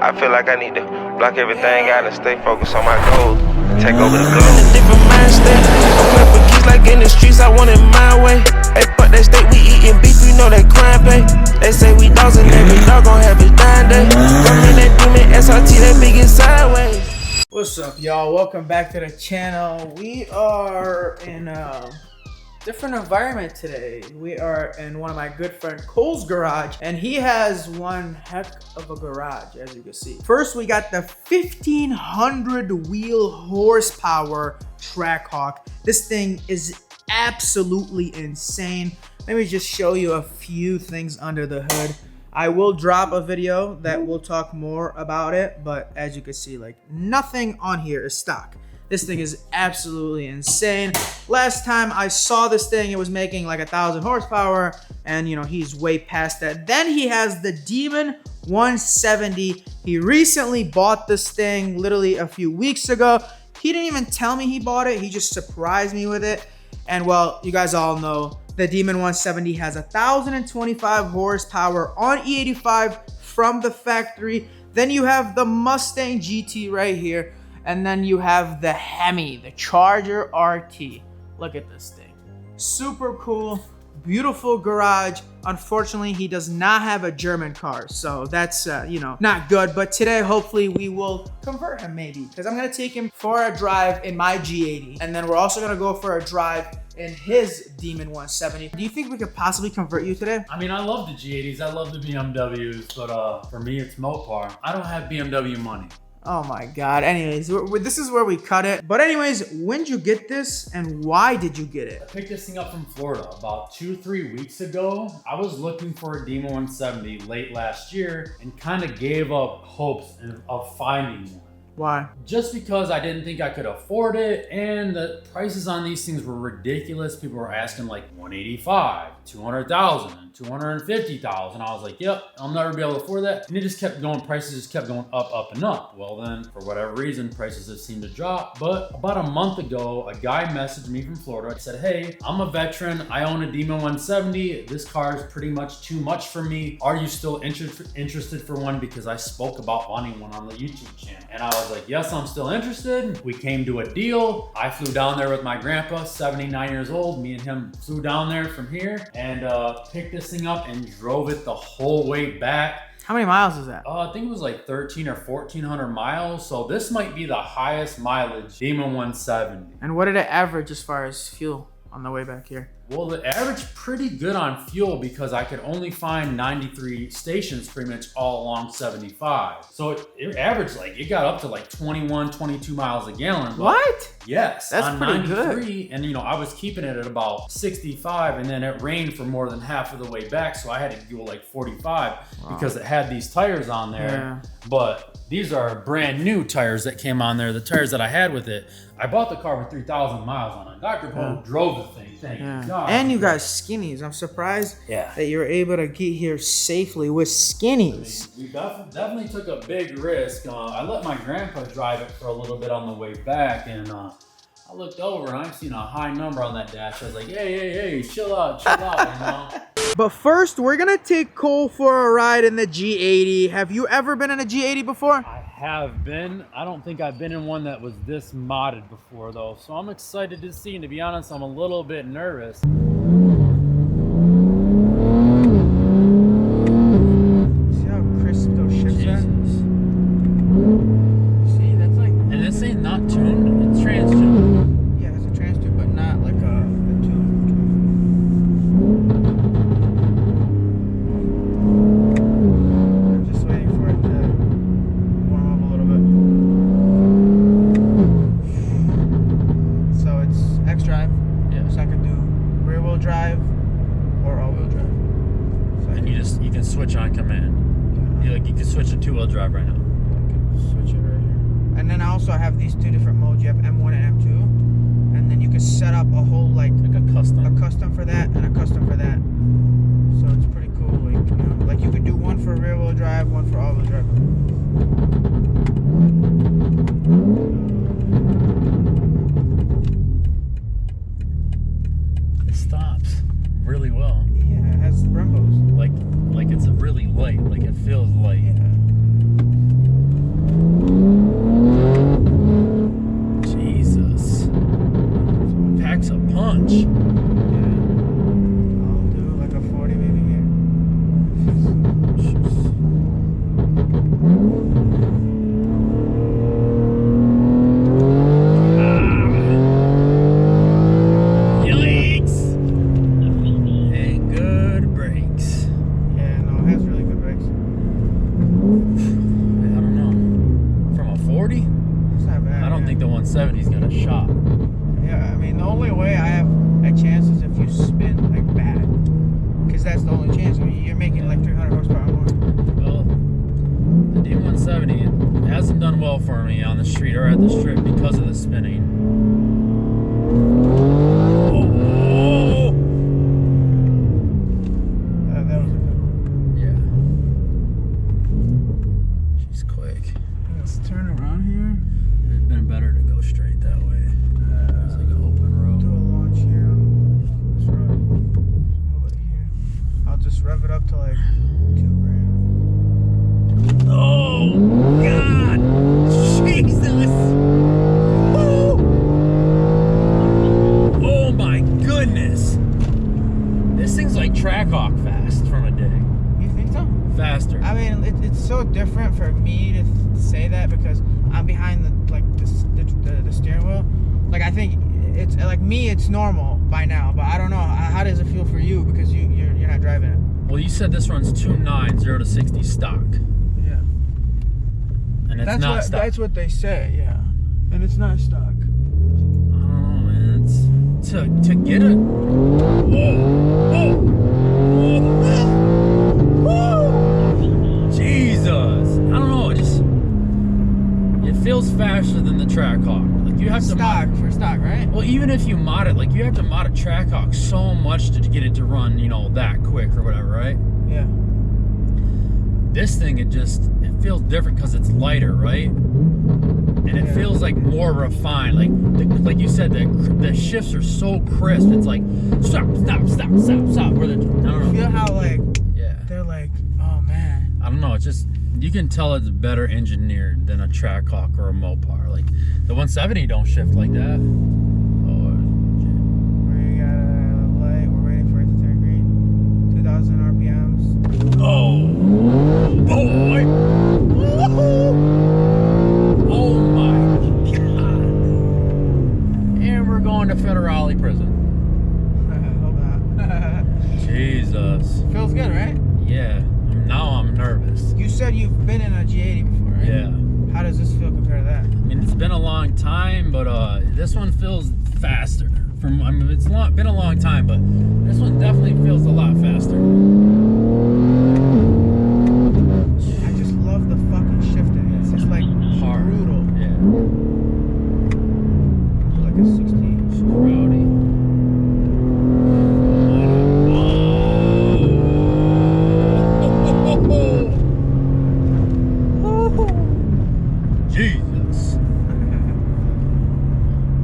I feel like I need to block everything out and stay focused on my goals. Take over the globe. In a different mind state. I'm playing for keys like in the streets, I want it my way. Hey, fuck that steak, we eating beef, we know that crime pay. They say we dogs and every dog gon' have his dying day. Rockin' that demon SRT, that big and sideways. What's up, y'all? Welcome back to the channel. We are in a different environment today. We are in one of my good friend Cole's garage, and he has one heck of a garage, as you can see. First, we got the 1500 wheel horsepower Trackhawk. This thing is absolutely insane. Let me just show you a few things under the hood. I will drop a video that will talk more about it, but as you can see, like, nothing on here is stock. This thing is absolutely insane. Last time I saw this thing, it was making like 1,000 horsepower, and you know, he's way past that. Then he has the Demon 170. He recently bought this thing literally a few weeks ago. He didn't even tell me he bought it. He just surprised me with it. And well, you guys all know the Demon 170 has 1,025 horsepower on E85 from the factory. Then you have the Mustang GT right here. And then you have the HEMI, the Charger RT. Look at this thing. Super cool, beautiful garage. Unfortunately, he does not have a German car, so that's, you know, not good. But today, hopefully, we will convert him maybe, because I'm gonna take him for a drive in my G80. And then we're also gonna go for a drive in his Demon 170. Do you think we could possibly convert you today? I mean, I love the G80s, I love the BMWs, but for me, it's Mopar. I don't have BMW money. Oh my God. Anyways, this is where we cut it. But anyways, when did you get this and why did you get it? I picked this thing up from Florida about 2-3 weeks ago. I was looking for a Demon 170 late last year and kind of gave up hopes of finding one. Why? Just because I didn't think I could afford it, and the prices on these things were ridiculous. People were asking like 185, 200,000, 250,000. I was like, yep, I'll never be able to afford that. And it just kept going, prices just kept going up, up, and up. Well then, for whatever reason, prices have seemed to drop. But about a month ago, a guy messaged me from Florida. He said, hey, I'm a veteran. I own a Demon 170. This car is pretty much too much for me. Are you still interested for one? Because I spoke about wanting one on the YouTube channel. And I was like, yes, I'm still interested. We came to a deal. I flew down there with my grandpa, 79 years old. Me and him flew down there from here and picked this thing up and drove it the whole way back. How many miles is that? I think it was like 1,300 or 1,400 miles. So this might be the highest mileage Demon 170. And what did it average as far as fuel on the way back here? Well, the average pretty good on fuel because I could only find 93 stations pretty much all along 75. So it averaged like, it got up to like 21, 22 miles a gallon. What? Yes. That's on pretty 93, good. And you know, I was keeping it at about 65 and then it rained for more than half of the way back. So I had to go like 45 because it had these tires on there. Yeah. But these are brand new tires that came on there. The tires that I had with it. I bought the car with 3,000 miles on it. Dr. Poe drove the thing. Thank God. And you guys skinnies. I'm surprised that you were able to get here safely with skinnies. I mean, we definitely took a big risk. I let my grandpa drive it for a little bit on the way back, and I looked over and I seen a high number on that dash. I was like, hey, chill out, you know? But first, we're gonna take Cole for a ride in the G80. Have you ever been in a G80 before? I have been. I don't think I've been in one that was this modded before though. So I'm excited to see, and to be honest, I'm a little bit nervous. See how crisp those ships are? See, that's like... And this ain't not tuned, it's trans-tuned. Yeah, it's a trans-tune, but not like a tune. I'm just waiting for it to warm up a little bit. So it's X-Drive. Yeah. So I can do rear-wheel drive or all-wheel drive. So And you can switch on command. Yeah. You can switch to 2-wheel drive right now. Yeah, I can switch it right here. And then I also have these two different modes. You have M1 and M2. And then you can set up a whole like a custom for that and a custom for that. So it's pretty cool. Like, you know, like you could do one for rear wheel drive, one for all wheel drive. It stops really well. Yeah, it has Brembos. Like it's a really light. Like it feels light. Yeah. D170's got a shot. Yeah, I mean, the only way I have a chance is if you spin like bad. Because that's the only chance. I mean, you're making like 300 horsepower more. Well, the D170 hasn't done well for me on the street or at the strip because of the spinning. Oh! That was a good one. Yeah. She's quick. Let's turn around here. It'd been better to go straight that way. It's like an open road. Do a launch here on this road. Over here. I'll just rev it up to like 2 grand. Oh, God! Jesus! Woo! Oh, my goodness! This thing's like Trackhawk fast from a dig. You think so? Faster. I mean, it's so different for me to say that because I'm behind the steering wheel. Like, I think it's like me, it's normal by now, but I don't know. How does it feel for you because you're not driving it? Well, you said this runs 2.9, 0 to 60 stock. Yeah. And it's not stock. That's what they say, yeah. And it's not stock. I don't know, man. It's to get it. Whoa! Whoa! Jesus! I don't know. It feels faster than the Trackhawk. Like you have to for stock, right? Well, even if you mod it, like you have to mod a Trackhawk so much to get it to run, that quick or whatever, right? Yeah. This thing, it feels different because it's lighter, right? And it feels like more refined. Like you said, the shifts are so crisp. It's like stop. Where they're, I don't know. You feel how they're like, oh man. I don't know. It's just you can tell it's better engineered than a Trackhawk or a Mopar. Like the 170 don't shift like that. Oh, We got a light. We're waiting for it to turn green. 2,000 RPMs. oh boy! Oh my God! And we're going to Federale prison. Hope not. Jesus. Feels good, right? Yeah. Now I'm nervous. You said you've been in a G80 before, right? Yeah. How does this feel compared to that? I mean, it's been a long time, but this one feels faster. It's been a long time, but this one definitely feels a lot faster. I just love the fucking shifting. It's just like Hard. brutal. Yeah. Like a 16. She's rowdy. Jesus.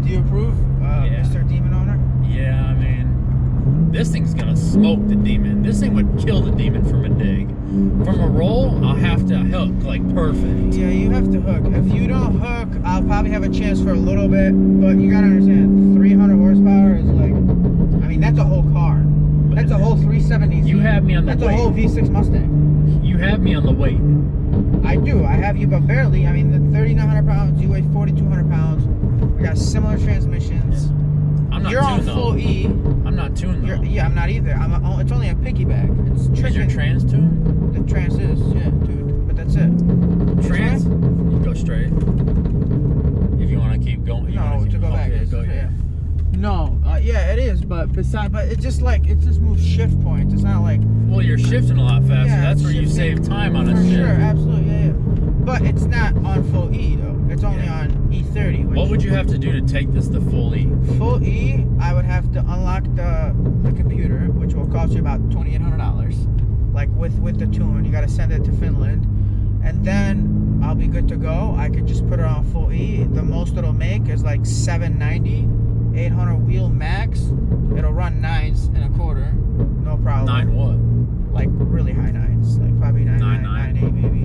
Do you approve, Yeah. Mr. Demon Owner? Yeah, I mean, this thing's gonna smoke the Demon. This thing would kill the Demon from a dig. From a roll, I'll have to hook like perfect. Yeah, you have to hook. If you don't hook, I'll probably have a chance for a little bit, but you gotta understand, 300 horsepower is like, I mean, that's a whole car. That's a whole 370. You have me on the That's weight. a whole V6 Mustang. You have me on the weight. I do. I have you, but barely. I mean, the 3,900 pounds, you weigh 4,200 pounds. We got similar transmissions. I'm not You're on tuned full though. E. I'm not tuned though. Yeah, I'm not either. It's only a piggyback. It's Is your tricking. trans tuned? The trans is, yeah, dude. But that's it. Trans? You go straight. If you want to keep going. You No, wanna keep, to go back. okay, It's- go, yeah. No, yeah, it is, but it just moves shift points. It's not like Well, you're shifting a lot faster. Yeah, That's it's where you shifting. save time on a for shift. sure, absolutely, yeah. But it's not on full E though. It's only on E30. Which What would you have to do to take this to full E? full E? I would have to unlock the computer, which will cost you about $2,800. Like with the tune, you got to send it to Finland, and then I'll be good to go. I could just put it on full E. The most it'll make is like 790, 800 wheel max. It'll run 9s and a quarter, no problem. 9 what? Like really high 9s, like probably 9, 9, 9, 8 maybe.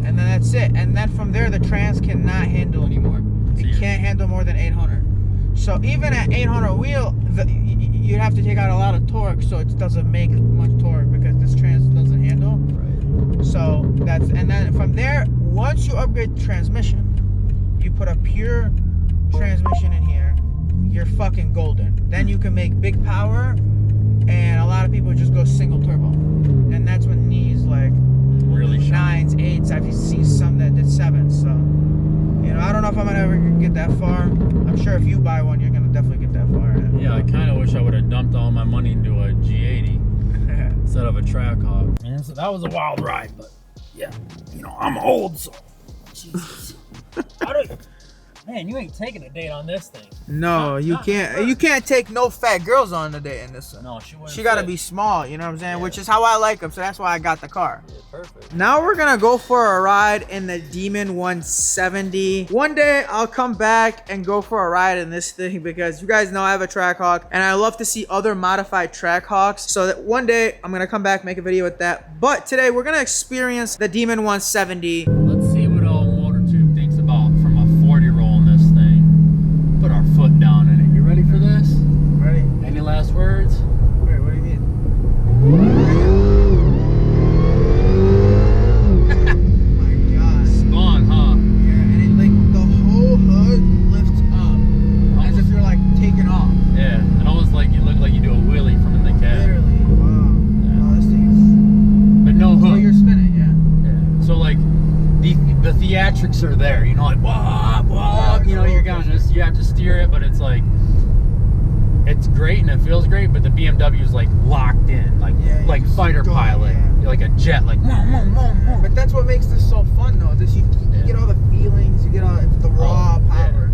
And then that's it. And then from there, the trans cannot handle anymore. It can't handle more than 800. So even at 800 wheel, you'd have to take out a lot of torque, so it doesn't make much torque because this trans doesn't handle. Right. So and then from there, once you upgrade the transmission, you put a pure transmission in here, you're fucking golden. Then you can make big power, and a lot of people just go single turbo, and that's when knees like Really shine. 9s, 8s. I've seen some that did 7s. So I don't know if I'm gonna ever can get that far. I'm sure if you buy one, you're gonna definitely get that far. Yeah, I kind of wish I would have dumped all my money into a G80 instead of a Trackhawk. Man, so that was a wild ride, but yeah, you know, I'm old, so Jesus. Man, you ain't taking a date on this thing. No, you can't. You can't take no fat girls on the date in this one. No, she wouldn't. She gotta fit. be small. You know what I'm saying? Yeah. Which is how I like them. So that's why I got the car. Yeah, perfect. Now we're gonna go for a ride in the Demon 170. One day I'll come back and go for a ride in this thing because you guys know I have a Trackhawk and I love to see other modified Trackhawks. So that one day I'm gonna come back, make a video with that. But today we're gonna experience the Demon 170. Let's see what old MotorTube thinks about from a 40 roll in this thing. Put our foot down in it. You ready for this? Ready? Any last words? Wait, what do you mean? Oh my god. Spawn, huh? Yeah, and it like the whole hood lifts up as if you're like taking off. Yeah, it almost like you look like you do a wheelie from in the cab. Literally. Wow. Yeah. Wow, this thing But no is. Oh, hook. you're spinning, yeah. Yeah. So like the theatrics are there, you know, like whoa, whoa, you know, you're gonna just, you have to steer it, but it's like, it's great and it feels great, but the BMW is like locked in, like Yeah, like just fighter going, pilot, yeah. You're like a jet, like whoa, whoa, whoa, whoa. But that's what makes this so fun, though. This you Yeah. get all the feelings, you get all the raw yeah. power.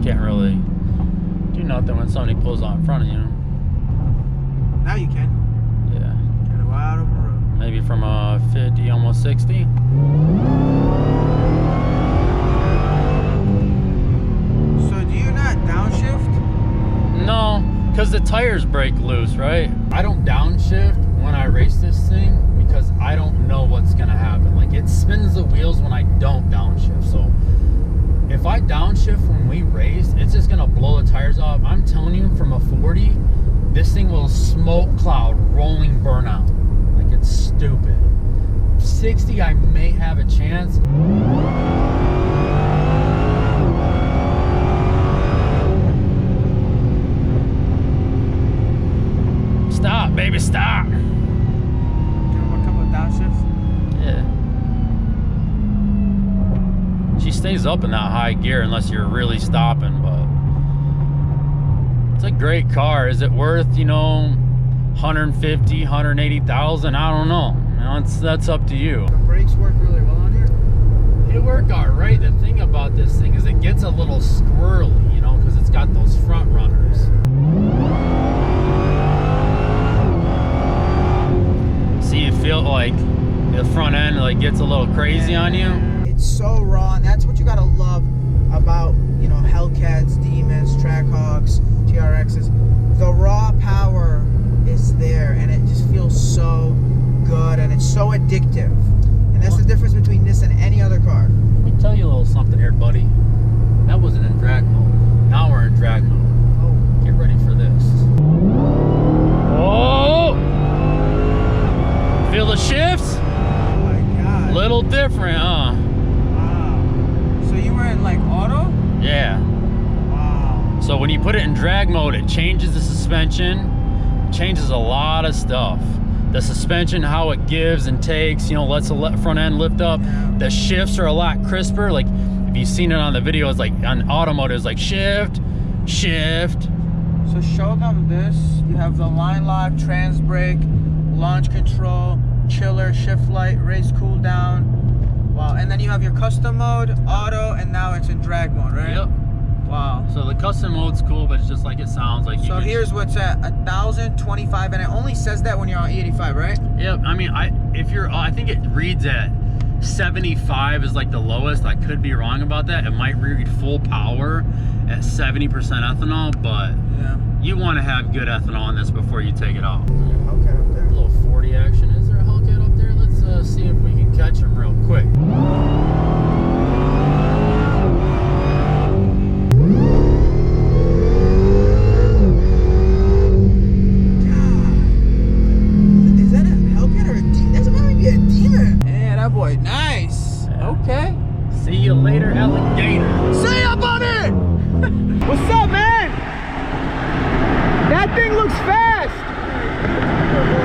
Can't really do nothing when somebody pulls out in front of you. Now you can. Yeah, Get it wide open road. maybe from a 50, almost 60. So do you not downshift? No, because the tires break loose, right? I don't downshift when I race this thing because I don't know what's gonna happen. Like it spins the wheels when I don't downshift. So if I downshift when we race, it's just gonna blow the tires off. I'm telling you, from a 40, this thing will smoke cloud rolling burnout. Like it's stupid. 60, I may have a chance. Stop, baby, stop. Give him a couple of downshifts. Yeah. She stays up in that high gear unless you're really stopping, but it's a great car. Is it worth, you know, 150, 180,000? I don't know. You know, that's up to you. The brakes work really well on here. It worked all right. The thing about this thing is it gets a little squirrely, you know, because it's got those front runners. See, you feel like the front end like gets a little crazy on you. It's so raw, and that's what you gotta love about, you know, Hellcats, Demons, Trackhawks, TRXs. The raw power is there, and it just feels so good, and it's so addictive. And that's the difference between this and any other car. Let me tell you a little something here, buddy. That wasn't in drag mode. Now we're in drag mode. Oh, Get ready for this. Oh! Feel the shifts? oh my god. Little different, huh? Wow. So you were in like auto? Yeah. Wow. So when you put it in drag mode, it changes the suspension, changes a lot of stuff. The suspension, how it gives and takes, you know, lets the front end lift up. The shifts are a lot crisper. Like if you've seen it on the video, it's like on automotive, it's like shift, shift. So show them this. You have the line lock, trans brake, launch control, chiller, shift light, race cool down. Wow. And then you have your custom mode, auto, and now it's in drag mode, right? Yep. Wow. So the custom mode's cool, but it's just like it sounds. Like you So can- here's what's at 1,025, and it only says that when you're on E85, right? Yep. I mean, I think it reads at 75 is like the lowest. I could be wrong about that. It might read full power at 70% ethanol, but Yeah. you want to have good ethanol on this before you take it off. Okay, up there. A little 40 action. Is there a Hellcat up there? Let's see if we can catch him real quick. Is that a Hellcat or a Demon? That's about to be a Demon. Yeah, that boy, nice. Yeah. Okay. See you later, alligator. See ya, buddy! What's up, man? That thing looks fast.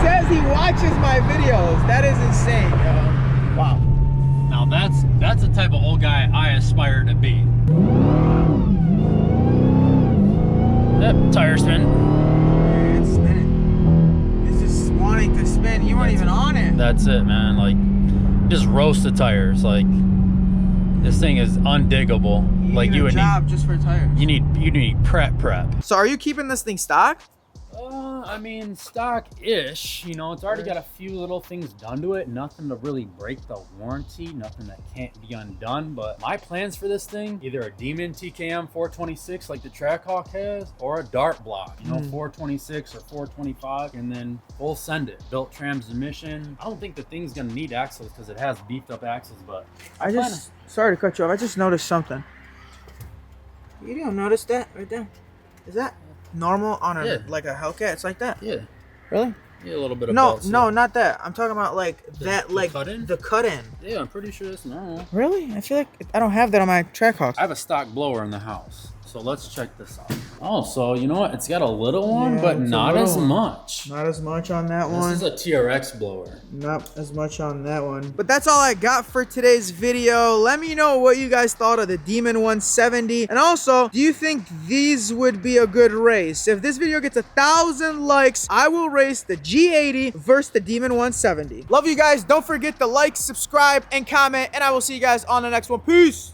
says he watches my videos. That is insane, yo. Wow. Now that's the type of old guy I aspire to be. Yep, tire spin. Yeah, it's spinning. It's just wanting to spin. You weren't even on it. That's it, man. Like, just roast the tires. Like, this thing is undiggable. Like, you would job just for tires. You need prep. So are you keeping this thing stock? I mean, stock-ish. You know, it's already got a few little things done to it. Nothing to really break the warranty. Nothing that can't be undone. But my plans for this thing, either a Demon TKM 426 like the Trackhawk has, or a Dart block. You know, 426 or 425, and then full send it. Built transmission. I don't think the thing's gonna need axles because it has beefed up axles. But sorry to cut you off. I just noticed something. You don't notice that right there? Is that normal on a like a Hellcat? It's like that. Yeah. Really? Yeah, a little bit of no, belt no, seal. not that. I'm talking about like that, like the cut in. Yeah, I'm pretty sure it's normal. Really? I feel like I don't have that on my Trackhawks. I have a stock blower in the house, so let's check this out. Oh, so you know what? It's got a little one, Yeah, but it's a not little as one. much. Not as much on that one. This is a TRX blower. Not as much on that one. But that's all I got for today's video. Let me know what you guys thought of the Demon 170. And also, do you think these would be a good race? If this video gets 1,000 likes, I will race the G80 versus the Demon 170. Love you guys. Don't forget to like, subscribe, and comment. And I will see you guys on the next one. Peace.